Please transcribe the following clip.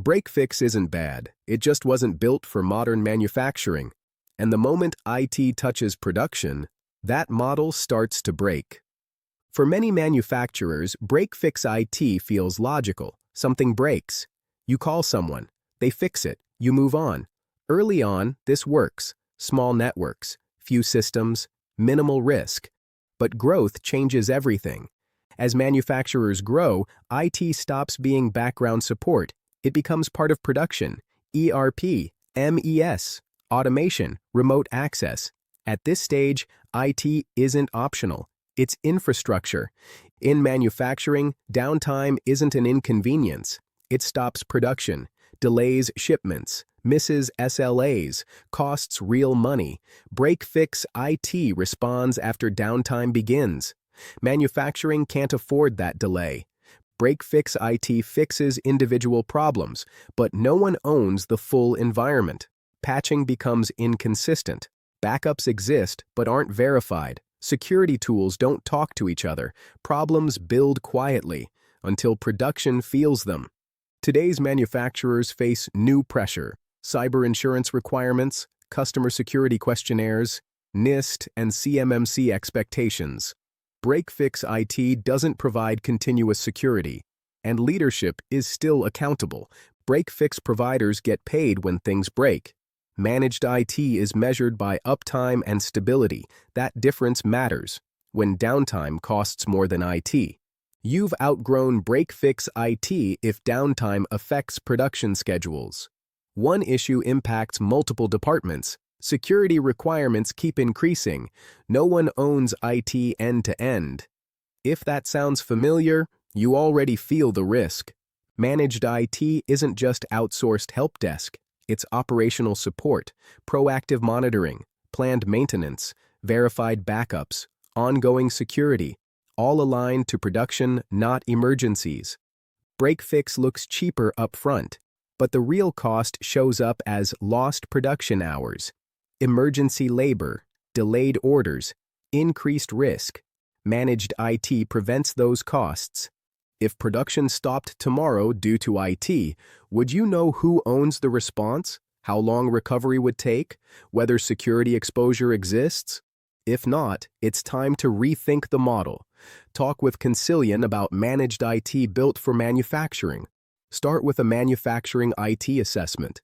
Break fix isn't bad, it just wasn't built for modern manufacturing. And the moment IT touches production, that model starts to break. For many manufacturers, break-fix IT feels logical. Something breaks. You call someone. They fix it. You move on. Early on, this works. Small networks, few systems, minimal risk. But growth changes everything. As manufacturers grow, IT stops being background support. It becomes part of production. ERP, MES, automation, remote access. At this stage, IT isn't optional. It's infrastructure. In manufacturing, downtime isn't an inconvenience. It stops production, delays shipments, misses SLAs, costs real money. Break-fix IT responds after downtime begins. Manufacturing can't afford that delay. Break-fix IT fixes individual problems, but no one owns the full environment. Patching becomes inconsistent. Backups exist but aren't verified. Security tools don't talk to each other. Problems build quietly until production feels them. Today's manufacturers face new pressure: cyber insurance requirements, customer security questionnaires, NIST and CMMC expectations. Break-fix IT doesn't provide continuous security, and leadership is still accountable. Break-fix providers get paid when things break. Managed IT is measured by uptime and stability. That difference matters when downtime costs more than IT. You've outgrown break-fix IT if downtime affects production schedules. One issue impacts multiple departments. Security requirements keep increasing. No one owns IT end-to-end. If that sounds familiar, you already feel the risk. Managed IT isn't just outsourced help desk. It's operational support, proactive monitoring, planned maintenance, verified backups, ongoing security, all aligned to production, not emergencies. Break-fix looks cheaper up front, but the real cost shows up as lost production hours, emergency labor, delayed orders, increased risk. Managed IT prevents those costs. If production stopped tomorrow due to IT, would you know who owns the response, how long recovery would take, whether security exposure exists? If not, it's time to rethink the model. Talk with Consilien about managed IT built for manufacturing. Start with a manufacturing IT assessment.